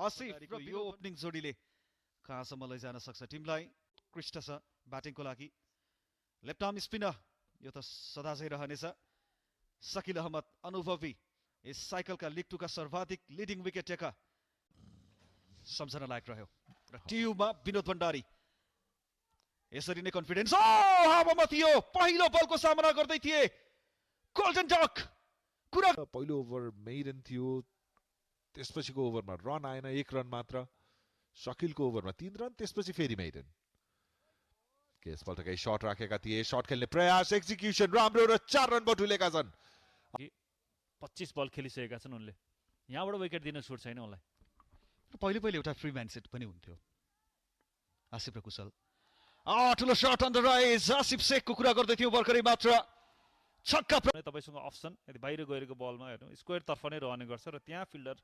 आसिफ र यो ओपनिङ जोडीले कहाँसम्म लैजान सक्छ टिमलाई। उत्कृष्ट छ ब्याटिङको लागि। लेफ्ट आर्म स्पिनर यो त सदा चाहिँ रहनेछ। सकिल अहमद अनुभवी यस साइकलका लिग 2 का सर्वाधिक लिडिङ विकेट टेकर सम्झना लायक रह्यो। र टियुमा विनोद भण्डारी यसरी नै कन्फिडेन्स हावामा थियो। पहिलो बलको सामना गर्दै थिए गोल्डन डक। पहिलो ओभर मेइडन थियो, त्यसपछिको ओभरमा रन आएन, 1 रन मात्र। शकिलको ओभरमा 3 रन, त्यसपछि फेरि मेइडन। यसपल्ट केही शट राखेका थिए, शट खेल्ने प्रयास, एक्जिक्युसन राम्रो र 4 रन बटुलेका छन्। 25 बल खेलिसकेका छन् उनले, यहाँबाट विकेट दिन छुट छैन उनलाई। पहिले एउटा फ्री माइन्डसेट पनि हुन्थ्यो आसिफ र कुशल। ठुलो shot on the rise, Asif शेखको कुरा गर्दै थियौं भर्खरै मात्र। छक्का। तपाईसँग अप्सन यदि बाहिर गएको बलमा हेर्नु स्क्वायर तर्फ नै रहने गर्छ र त्यहाँ फिल्डर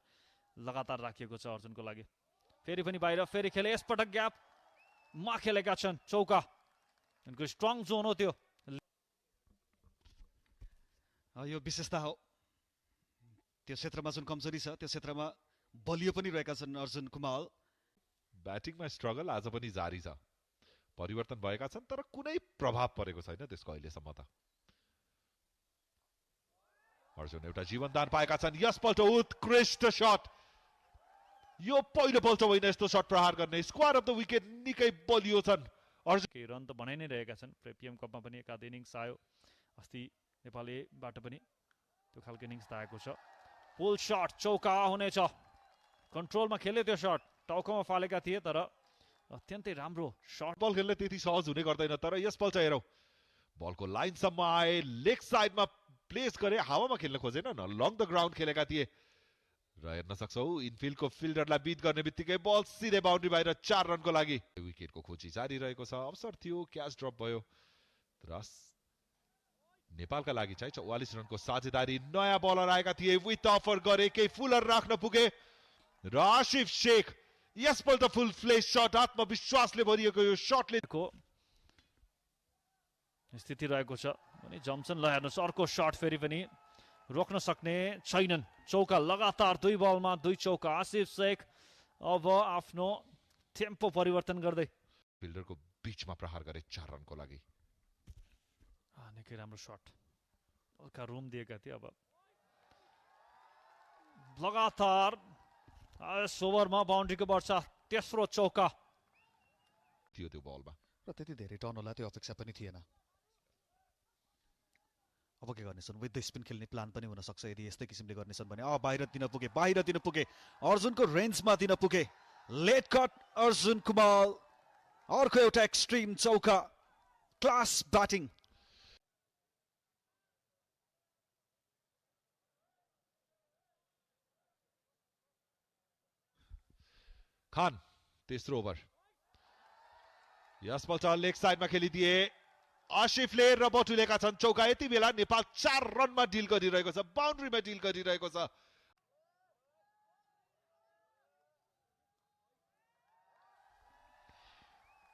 लगातार राखिएको छ अर्जुनको लागि। फेरि पनि बाहिर, फेरि खेले, यसपटक ग्याप मा खेलेका छन् चौका। उनको स्ट्रङ जोन हो त्यो। यो विशेषता हो त्यो क्षेत्रमा जुन कमजोरी छ त्यो क्षेत्रमा बलियो पनि रहेका छन् अर्जुन कुमाल। ब्याटिङमा स्ट्रगल आज पनि जारी छ। परिवर्तन भएका छन् तर कुनै प्रभाव परेको छैन त्यसको अहिलेसम्म त। अर्जुन एउटा जीवनदान पाएका छन्, यसपल्ट उत्कृष्ट शट। यो पहिलो पल्ट होइन यस्तो शट प्रहार गर्ने। स्क्वायर अफ द विकेट निकै बलियो छन्। अर्जुन केही रन त बनाइ नै रहेका छन्। पिएम कपमा पनि एकाध इनिङ्स आयो, अस्ति नेपाल एबाट पनि त्यो खालको इनिङ्स त आएको छ। पुल शट चौका हुनेछ, कन्ट्रोलमा खेले त्यो शट, टाउकोमा फालेका थिए तर अत्यन्तै राम्रो शट। बल खेल्न त्यति सहज हुने गर्दैन तर यसपल्ट हेरौँ बलको लाइनसम्म आए, लेग साइडमा प्लेस गरे, हावामा खेल्न खोजेन न, लङ द ग्राउन्ड खेलेका थिए र हेर्न सक्छौ इनफिल्डको फिल्डरलाई बिट गर्ने बित्तिकै बल सिधै बाउन्ड्री बाहिर 4 रनको लागि। विकेटको खोजी जारी रहेको छ, अवसर थियो, क्याच ड्रप भयो। र नेपालका लागि चाहिँ 44 रनको साझेदारी। नयाँ बलर आएका थिए, विथ अफर गरे, केही फुलर राख्न पुगे र आसिफ शेख यसपल्ट फुल फ्लेश शट, आत्मविश्वासले भरिएको यो शटले स्थिति रहेको छ अनि जम्सन ल हेर्नुहोस् अर्को शट फेरि पनि रोक्न सक्ने छैनन्। चौका लगातार 2 बलमा 2 चौका। आसिफ शेख अब आफ्नो टेम्पो परिवर्तन गर्दै फिल्डरको बीचमा प्रहार गरे 4 रनको लागि। निकै राम्रो शट, हल्का रुम दिएका थिए। अब लगातार ओभरमा बाउन्ड्रीको वर्षा, तेस्रो चौका थियो त्यो बलमा र त्यति धेरै टर्न होला त्यो अपेक्षा पनि थिएन। अब के गर्नेछन्, विथ द स्पिन खेल्ने प्लान पनि हुन सक्छ यदि यस्तै किसिमले गर्नेछन् भने। बाहिर दिन पुगे अर्जुनको रेन्जमा दिन पुगे। लेट कट अर्जुन कुमाल, अर्को एउटा एक्सट्रिम चौका। Class batting. खान तेस्रो ओभर, यसपल्ट लेग साइडमा खेलिदिए आसिफले र बटुलेका छन् चौका। यति बेला नेपाल 4 रनमा डिल गरिरहेको छ, बाउन्ड्रीमा डिल गरिरहेको छ।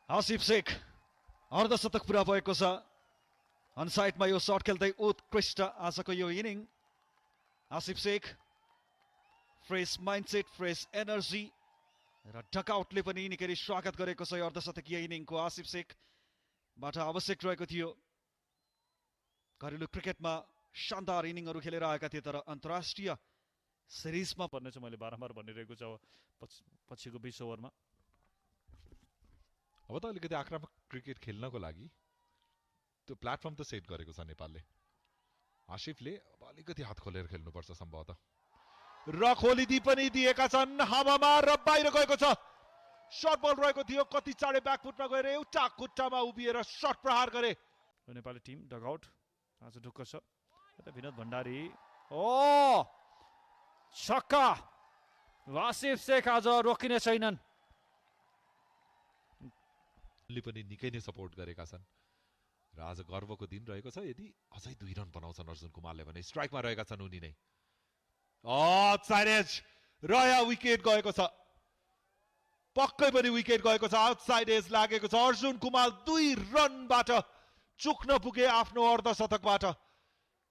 आसिफ शेख अर्धशतक पुरा भएको छ। अनसाइडमा यो शट खेल्दै उत्कृष्ट आजको यो inning. Asif Sheikh fresh mindset, fresh energy र डकआउटले पनि निकै स्वागत गरेको छ यो अर्धशतकीय इनिङको। आसिफ शेखबाट आवश्यक रहेको थियो। घरेलु क्रिकेटमा शानदार इनिङहरू खेलेर आएका थिए तर अन्तर्राष्ट्रिय सिरिजमा पर्ने चाहिँ मैले बारम्बार भनिरहेको छ पछिको 20 ओभरमा। अब त अलिकति आक्रामक क्रिकेट खेल्नको लागि त्यो प्लेटफर्म त सेट गरेको छ नेपालले। आसिफले अब अलिकति हात खोलेर खेल्नुपर्छ सम्भवतः। र खोलिदी पनि दिएका छन् हावामा र बाहिर गएको छ। शट बल रहेको थियो, कति चाँडै ब्याकफुटमा गएर एउटा खुट्टामा उभिएर शट प्रहार गरे। नेपाली टिम डगआउट आज ढुक्क छ। विनोद भण्डारी, छक्का। आसिफ शेख आज रोकिने छैनन्। पनि निकै नै सपोर्ट गरेका छन् र आज गर्वको दिन रहेको छ यदि अझै 2 रन बनाउँछन् अर्जुन कुमारले भने। स्ट्राइकमा रहेका छन् उनी नै। आउटसाइड एज, रया विकेट गएको छ, पक्कै पनि विकेट गएको छ। आउटसाइड एज लागेको छ। अर्जुन कुमार 2 रनबाट चुक्न पुगे आफ्नो अर्धशतकबाट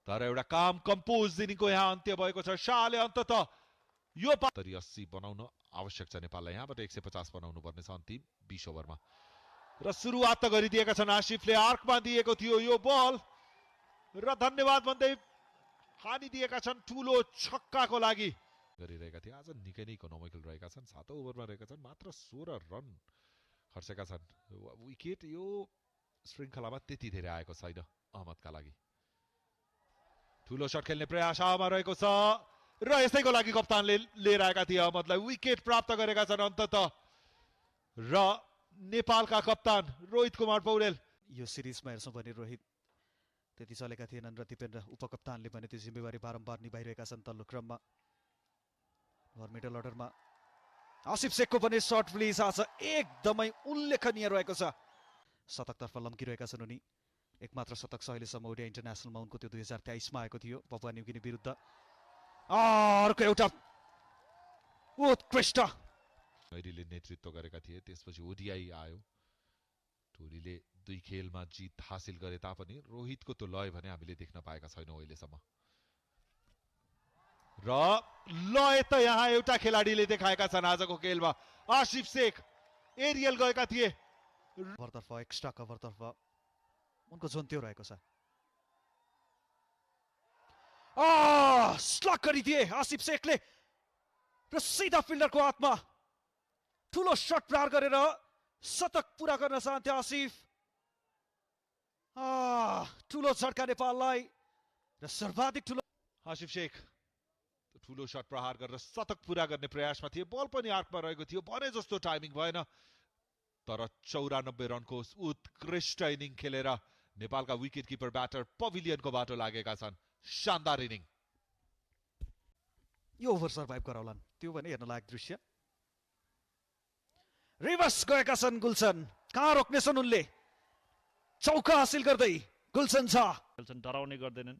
तर एउटा काम कम्पोज इनिङको यहाँ अन्त्य भएको छ। शाहले अन्ततः यो 80 बनाउन आवश्यक छ नेपाललाई। यहाँबाट 150 बनाउनु पर्ने छ अन्तिम 20 ओभरमा। र सुरुवात त गरिदिएका छन् आसिफले, आर्कमा दिएको थियो यो बल र धन्यवाद भन्दै हानिदिएका छन् ठूलो छक्काको लागि। गरिरहेका थिए आज निकै नै इकोनोमिकल रहेका छन्। 7औं ओभरमा रहेका छन्, मात्र 16 रन खर्चेका छन्। विकेट यो श्रृङ्खलामा त्यति धेरै आएको छैन अहमदका लागि। ठूलो शट खेल्ने प्रयास हावामा रहेको छ र यसैको लागि कप्तानले लिएर आएका थिए अहमदलाई। विकेट प्राप्त गरेका छन् अन्ततः र नेपालका कप्तान रोहित कुमार पौडेल। यो सिरिजमा हेर्छौँ भने रोहित त्यति चलेका थिएनन् र दिपेन्द्र उपकप्तानले भने त्यो जिम्मेवारी बारम्बार निभाइरहेका छन् तल्लो क्रममा। मिडल अर्डरमा आसिफ शेखको पनि सर्ट रिलिज आज एकदमै उल्लेखनीय रहेको छ। शतकतर्फ लम्किरहेका छन् उनी। एकमात्र शतक अहिलेसम्म ओडिया इन्टरनेसनलमा उनको त्यो 2023मा आएको थियो पपुवा न्युगिनी विरुद्ध। अर्को एउटा उत्कृष्ट खैरीले नेतृत्व गरेका थिए, त्यसपछि ओडिआई आयो। टोलीले 2 खेलमा जित हासिल गरे तापनि रोहितको त्यो लय भने हामीले देख्न पाएका छैनौँ अहिलेसम्म। र लय त यहाँ एउटा खेलाडीले देखाएका छन् आजको खेलमा। आसिफ शेख एरियल गएका थिए। कभरतर्फ एक्स्ट्रा कभरतर्फ उनको जोन त्यो रहेको छ। स्लक गरिदिए आसिफ शेखले र सिधा फिल्डरको हातमा ठुलो शट प्रहार गरेर शतक पूरा गर्न चाहन्थे आसिफ। ठुलो झड्का नेपाललाई र सर्वाधिक ठुलो। आसिफ शेख ठुलो शट प्रहार गरेर शतक पूरा गर्ने प्रयासमा थिए। बल पनि आर्कमा रहेको थियो, भने जस्तो टाइमिङ भएन। तर 94 रनको उत्कृष्ट इनिङ खेलेर नेपालका विकेट किपर ब्याटर पभिलियनको बाटो लागेका छन्। शानदार इनिङ। यो ओभर सर्भाइभ गराउलान् त्यो भने हेर्न लायक दृश्य। रिभर्स गएका छन् गुलसन, कहाँ रोक्नेछन् उनले। चौका हासिल गर्दै गुलसन छ। डराउने गर्दैनन्।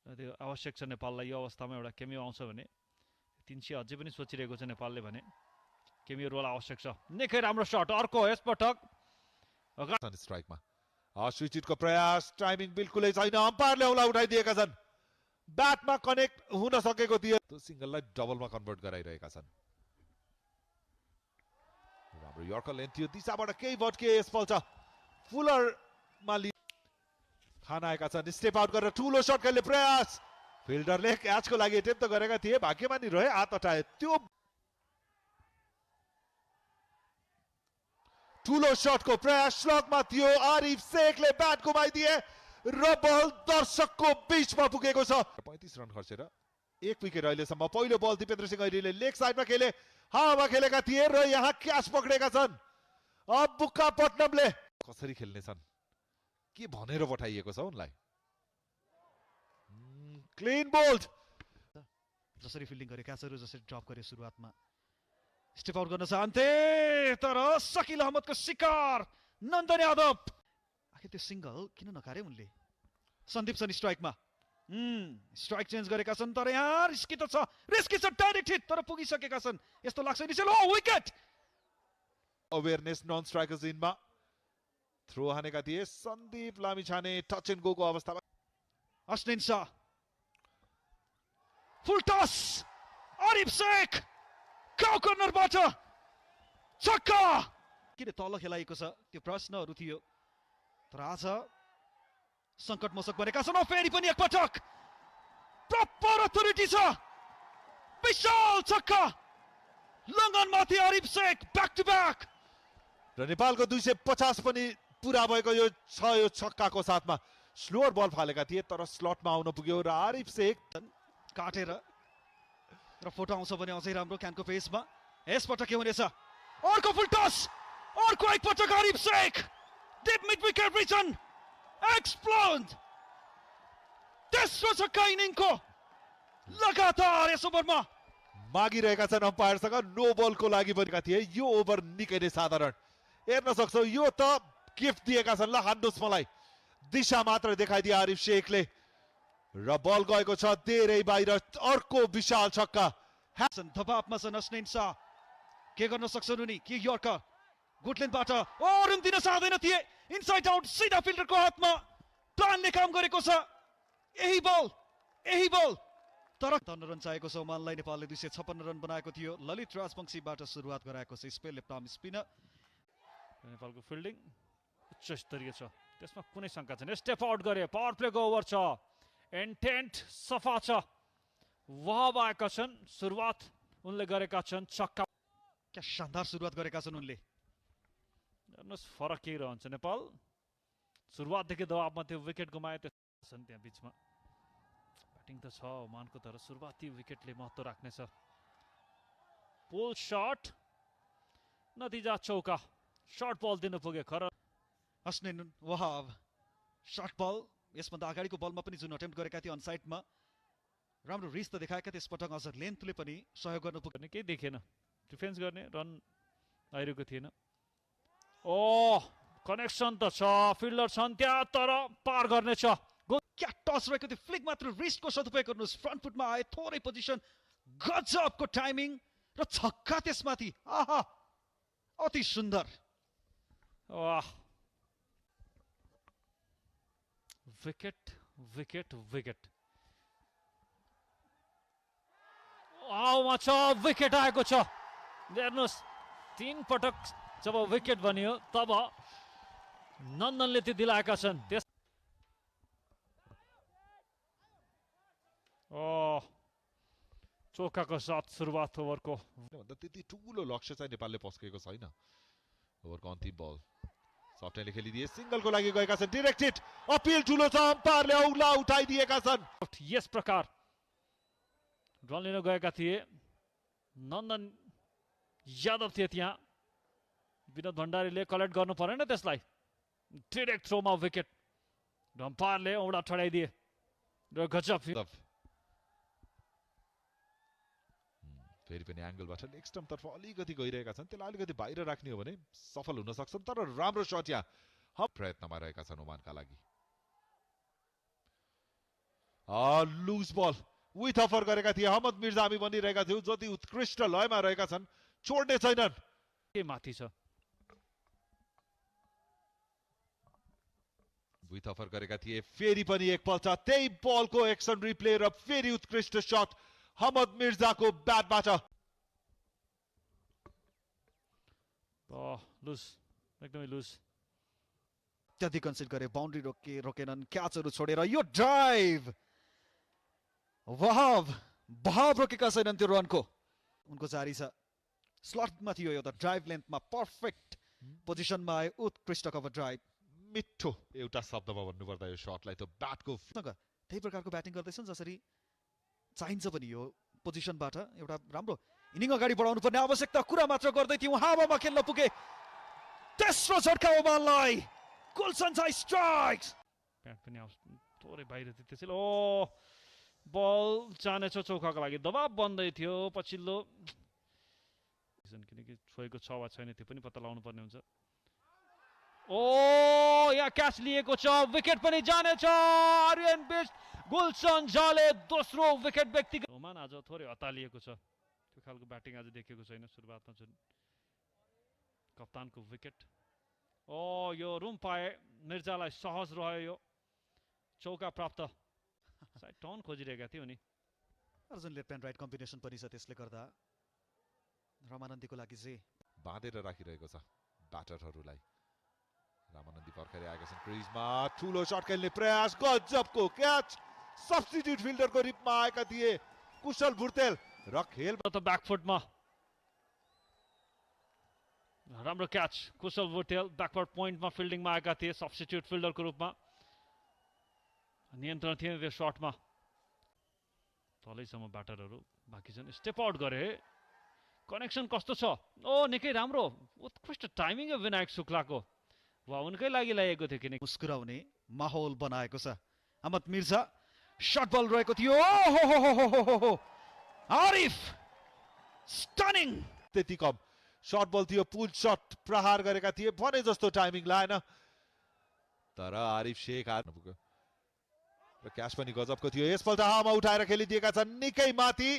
त्यो आवश्यक छ नेपाललाई यो अवस्थामा। एउटा केमियो आउँछ भने 300 अझै पनि सोचिरहेको छ नेपालले भने केमियो रोल आवश्यक छ। निकै राम्रो शट अर्को यसपटक स्ट्राइकमा स्विचिटको प्रयास, टाइमिङ बिल्कुलै छैन। अम्पायरले औँला उठाइदिएका छन्। ब्याटमा कनेक्ट हुन सकेको थियो, त्यो सिंगललाई डबलमा कन्भर्ट गराइरहेका छन्। राम्रो यर्कर लेन्थ थियो, दिशाबाट केही भट्के यसपल्ट फुलरमा खान आएका छन्। स्टेप आउट गरेर ठुलो शट खेल्ने प्रयास। फिल्डरले क्याचको लागि एटेम्प त गरेका थिए, भाग्यमानी रहे, हात हटाए। त्यो ठुलो शटको प्रयास स्लगमा थियो। आरिफ शेखले ब्याट गुमाइदिए र बल दर्शकको बीचमा पुगेको छ। 35 रन खर्चेर 1 विकेट अहिलेसम्म। पहिलो बल दिपेन्द्र सिंह ऐरीले लेग साइडमा खेले, हावामा खेलेका थिए र यहाँ क्याच पक्रेका छन्। अब बुक्का पट्टनमले कसरी खेल्ने छन् के भनेर पठाइएको छ उनलाई। Clean bold. जसरी फिल्डिङ गरे, क्याचहरू जसरी ड्रप गरे सुरुवातमा स्टेप आउट गर्न चाहन्थे तर सकिल अहमदको शिकार नन्दन यादव। आखिर त्यो सिंगल किन नकारे उनले। सन्दीप छन् स्ट्राइकमा। स्ट्राइक चेन्ज गरेका छन् तर यहाँ रिस्की त छ, रिस्की छ, डाइरेक्ट हिट तर पुगिसकेका छन् यस्तो लाग्छ। विकेट। अवेयरनेस नन स्ट्राइकर जिनमा थ्रो हानेका थिए Sandeep Lamichhane. Touch and go को अवस्थामा Ashwin Shah full toss. Arif Sheikh cow कर्नरबाट छक्का। किन तल खेलाइएको छ त्यो प्रश्नहरू थियो तर आज संकट मोचक बनेका छन्। फेरि पनि एकपटक प्रपर अथोरिटी छ। विशाल छक्का लङ्गनमाथि Arif Sheikh back to back. र नेपालको 250 पनि पुरा भएको यो छक्काको साथमा। स्लोअर बल फालेका थिए तर स्लटमा आउन पुग्यो र आरिफ शेख काटेर र फोटो आउँछ भने अझै राम्रो क्यानको पेजमा। यसपटक के हुनेछ। अर्को फुल टस, अर्को एकपटक Arif Sheikh deep mid wicket region explode. तेस्रो छक्का इनिङको लगातार यस ओभरमा मागिरहेका छन् अम्पायरसँग। नो बलको लागि बनेका थिए। यो ओभर निकै नै साधारण हेर्न सक्छौ। यो त गिफ्ट दिएका छन्। ल हान्नुहोस् मलाई। दिशा मात्र देखाइदिए आरिफ शेखले र बल गएको छ धेरै बाहिर। अर्को विशाल छक्का। दबावमा छन् अश्विन शाह। के गर्न सक्छन् उनी। के यर्कर गुटल्यान्डबाट रुम दिन चाहँदैन थिए। इनसाइड आउट सिधा फिल्डरको हातमा। प्लानले काम गरेको छ। यही बल तर 57 रन चाहिएको छ ओमानलाई। नेपालले 256 रन बनाएको थियो। ललित राजवंशीबाट सुरुवात गराएको छ स्पेनले प्राम स्पिनर। नेपालको फिल्डिङ उच्च स्तरीय छ, त्यसमा कुनै शङ्का छैन। स्टेप आउट गरे, पावर प्लेको ओभर छ, इन्टेन्ट सफा छ, वहाब आएका छन्। सुरुवात उनले गरेका छन् छक्का। क्या शानदार सुरुवात गरेका छन् उनले। हेर्नुहोस् फरक के रहन्छ, नेपाल सुरुवातदेखि दबावमा त्यो विकेट गुमाए छन् त्यहाँ बिचमा। ब्याटिङ त छ ओमानको, तर सुरुवाती विकेटले महत्त्व राख्नेछ। पुल शट, नतिजा चौका। सर्ट बल दिन पुगे खर। हस्नैन वहाब सर्ट बल। यसभन्दा अगाडिको बलमा पनि जुन अटेम्प्ट गरेका थिए अनसाइडमा राम्रो रिस त देखाएका थिए, यसपटक अझ लेन्थले पनि सहयोग गर्न पुग्ने केही देखेन। डिफेन्स गर्ने रन आइरहेको थिएन। ओ कनेक्सन त छ, फिल्डर छन् त्यहाँ, तर पार गर्नेछ। क्या टस रहेको थियो, फ्लिक मात्र, रिस्टको सदुपयोग गर्नुहोस्। फ्रन्ट फुटमा आए, थोरै पोजिसन, गजबको टाइमिङ र छक्का त्यसमाथि। आहा अति सुन्दर। वाह, विकेट विकेट विकेट। आउमा छ, विकेट आएको छ। हेर्नुहोस् 3 पटक जब विकेट बन्यो तब नन्दनले त्यो दिलाएका छन्। त्यस चौकाको साथ सुरुवात ओभरको। भन्दा त्यति ठुलो लक्ष्य चाहिँ नेपालले पस्केको छैन। ओभरको अन्तिम बल सफ्टले खेलिदिए, सिंगलको लागि गएका छन्। डाइरेक्ट हिट, अपिल ठुलो छ, अम्पायरले औला उठाइदिएका छन्। यस प्रकार रन लिन गएका थिए नन्दन यादव थिए त्यहाँ। विनोद भण्डारीले कलेक्ट गर्नु परेन त्यसलाई। डाइरेक्ट थ्रोमा विकेट, अम्पायरले औडा ठडाइदिए र गजब। फेरि पनि एंगलबाट लेग स्टम्प तर्फ अलिकति गइरहेका छन्, त्यसलाई अलिकति बाहिर राख्ने हो भने सफल हुन सक्छन्। तर राम्रो शट यहाँ हम प्रयत्नमा रहेका छन् ओमानका लागि। लुज बल विथ अफर गरेका थिए अहमद मिर्जा। हामी भनिरहेका थियौँ जति उत्कृष्ट लयमा रहेका छन्, छोड्ने छैनन्। के माथि छ, विथ अफर गरेका थिए। फेरि पनि एक पल्ट त्यही बलको एक्सन रिप्ले र फेरि उत्कृष्ट शट अहमद मिर्जाको ब्याटबाट। लुज, एकदमै लुज। त्यति कन्सिड गरे, बाउन्ड्री रोकेनन्, क्याचहरू छोडेर यो ड्राइभ। वहाब रोकेका छैनन् त्यो रनको। उनको जारी छ, स्लटमा थियो यो त, ड्राइभ लेन्थमा पर्फेक्ट पोजिसनमा आए। उत्कृष्ट कभर ड्राइभ। मिठो एउटा शब्दमा भन्नुपर्दा यो शटलाई त ब्याटको त्यही प्रकारको ब्याटिङ गर्दैछन् जसरी चाहिन्छ पनि। यो पोजिसनबाट एउटा राम्रो इनिङ अगाडि बढाउनु पर्ने आवश्यकता कुरा मात्र गर्दै थियौँ। हावामा खेल्न पुगे, तेस्रो झट्का ओमानलाई। गुलसन स्ट्राइक्स। ब्याट पनि थोरै बाहिर थियो त्यसैले। ओ बल जानेछ चौकाको लागि। दबाब बन्दै थियो पछिल्लो, किनकि छोएको छ वा छैन त्यो पनि पत्ता लगाउनु पर्ने हुन्छ। ओ यहाँ क्याच लिएको छ, विकेट पनि जानेछ। आर्यन बिष्ट, गुलसन झाले दोस्रो विकेट व्यक्तिगत। ओमान आज थोरै हतालिएको छ, त्यो खालको ब्याटिङ आज देखेको छैन सुरुवातमा। जुन कप्तानको विकेट। ओ यो रुम पाए मिर्जालाई, सहज रह्यो यो चौका प्राप्त। साइड टर्न खोजिरहेका थियो नि। Arjun left and right combination पनि छ, त्यसले गर्दा रमानन्दीको लागि चाहिँ बाँधेर राखिरहेको छ ब्याटरहरूलाई। रामानन्दी भर्खरै आएका छन् क्रिजमा। ठुलो शट खेल्ने प्रयास, गजबको क्याच। सब्स्टिट्युट फिल्डरको रिपमा आएका थिए कुशल भुर्तेल र खेल त ब्याकफुटमा राम्रो क्याच। कुशल भुर्तेल ब्याकवर्ड पोइन्टमा फिल्डिङमा आएका थिए सब्स्टिट्युट फिल्डरको रूपमा। नियन्त्रण थिएन त्यो शटमा। तलैसम्म ब्याटरहरू बाँकी छन्। स्टेप आउट गरे, कनेक्सन कस्तो छ? ओ निकै राम्रो, उत्कृष्ट टाइमिङ हो विनायक शुक्लाको। वा उनकै लागि लागेको थियो किन। मुस्कुराउने माहौल बनाएको छ। अहमद मिर्जा शट बल रहेको थियो। ओहो आरिफ स्टनिङ। त्यति कम शट बल थियो, पुल शट प्रहार गरेका थिए, भने जस्तो टाइमिङ लाएन। तर आरिफ शेख पुग्यो र क्याच पनि गजबको थियो। यसपल्ट हावामा उठाएर खेलिदिएका छन्, निकै माथि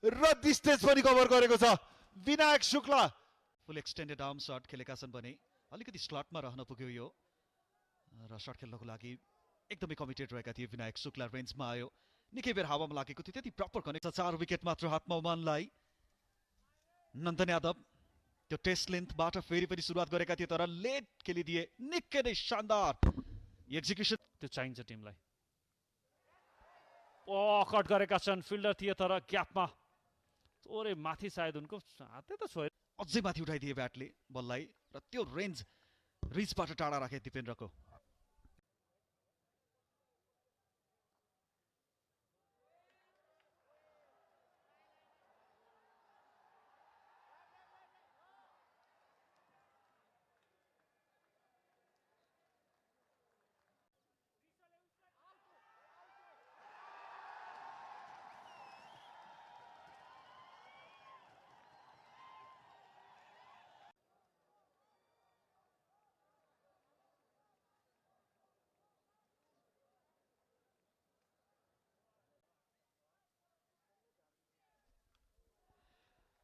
र डिस्टेन्स पनि कभर गरेको छ विनायक शुक्ला। फुल एक्सटेन्डेड आर्म शट खेलेका छन् भने अलिकति स्लटमा रहन पुग्यो यो, र शट खेल्नको लागि एकदमै कमिटेड रहेका थिए विनायक शुक्ला। रेन्जमा आयो निकै बेर हावामा लागेको थियो, त्यति प्रपर कनेक्ट। 4 विकेट मात्र हातमा ओमानलाई। नन्दन यादव त्यो टेस्ट लेन्थबाट फेरि पनि सुरुवात गरेका थिए, तर लेट खेलिदिए। निकै नै शानदार एक्जिक्युसन। त्यो चाहिन्छ टिमलाई। कट गरेका छन्, फिल्डर थिए तर ग्यापमा थोरै माथि, सायद उनको हातै त छोए। अझै माथि उठाइदिए ब्याटले बललाई र त्यो रिजबाट टाढा राखे दिपेन्द्रको।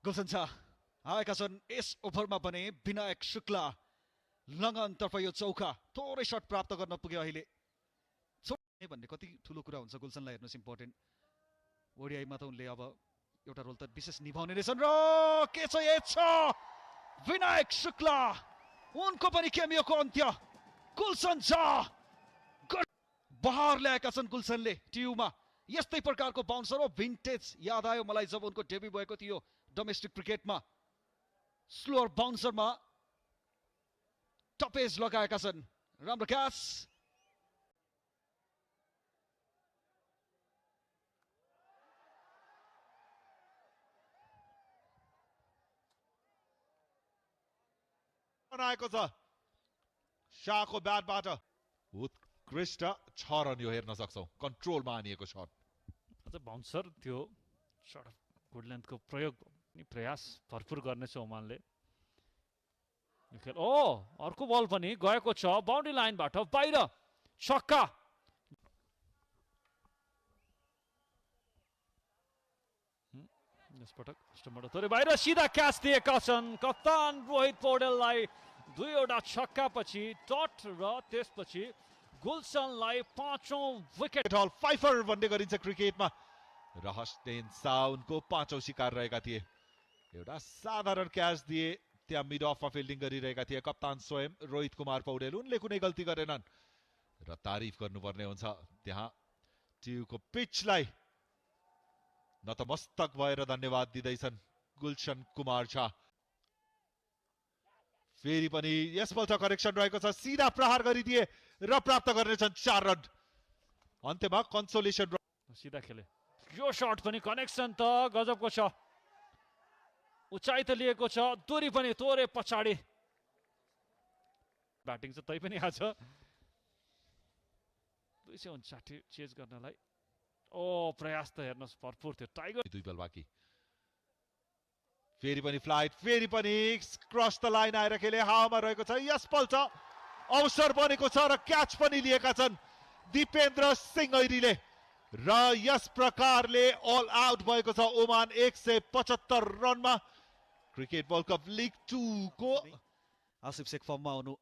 गुलशन शाह आएका छन् यस ओभरमा भने। विनायक शुक्ला लगनतर्फ यो चौका, थोरै शट प्राप्त गर्न पुग्यो अहिले। भन्ने कति ठुलो कुरा हुन्छ गुलशनलाई हेर्नुहोस्, इम्पोर्टेन्ट ओडिआईमा त उनले अब एउटा रोल त विशेष निभाउने रहेछन्। र के छ एज छ विनायक शुक्ला, उनको पनि केमियोको अन्त्य। गुलशन शाह बहार ल्याएका छन् गुलशनले टियुमा। यस्तै प्रकारको बाउन्सर हो, भिन्टेज याद आयो मलाई जब उनको डेब्यू भएको थियो डोमेस्टिक क्रिकेटमा। स्लोअर बाउन्सरमा टपेज लगाएका छन्। राम्रो क्याच। बनाएको छ शाहको ब्याटबाट। उत्कृष्ट 6 रन यो हेर्न सक्छौ, कन्ट्रोलमा हानिएको शट। अझ बाउन्सर त्यो सर्ट अफ गुड लेन्थको प्रयोग प्रयास भरपुर गर्नेछ ओमानले। अर्को बल पनि गएको छ बाउन्ड्री लाइनबाट बाहिर, छक्का। यसपटक अष्टमबाट थोरै बाहिर, सिधा क्याच दिएका छन् कप्तान रोहित पौडेललाई। 2वटा छक्का पछि डट र त्यसपछि गुलशनलाई 5औं विकेट। हल फाइफर भन्ने गरिन्छ क्रिकेटमा। रहस्यन साउनको 5औं शिकार रहेका थिए। एउटा साधारण क्याच दिए, त्यहाँ मिड अफमा फिल्डिङ गरिरहेका थिए कप्तान स्वयं रोहित कुमार पौडेल। उनले कुनै गल्ती गरेनन् र तारिफ गर्नुपर्ने हुन्छ त्यहाँ टियुको पिचलाई नतमस्तक भएर धन्यवाद दिँदैछन् गुलशन कुमार शाह। फेरि पनि यसपल्ट करेक्सन रहेको छ, सिधा प्रहार गरिदिए र प्राप्त गर्नेछन् 4 रन। अन्त्यमा कन्सोलेसन। सिधा खेले, यो शट पनि कनेक्सन त गजबको छ। उचाइ त लिएको छ, दूरी पनि थोरै पछाडि। ब्याटिङ चाहिँ तै पनि आज 259 चेज गर्नलाई। प्रयास त हेर्नुहोस् भरपुर थियो टाइगर। 2 बल बाँकी। फेरि पनि फ्लाइट, फेरि पनि क्रस द लाइन आएर खेले, हावामा रहेको छ। यसपल्ट अवसर बनेको छ र क्याच पनि लिएका छन् दिपेन्द्र सिंह ऐरीले। र यस प्रकारले अल आउट भएको छ ओमान 175 रनमा। क्रिकेट वर्ल्ड कप लिग 2 को आसिफ शेख फर्ममा आउनु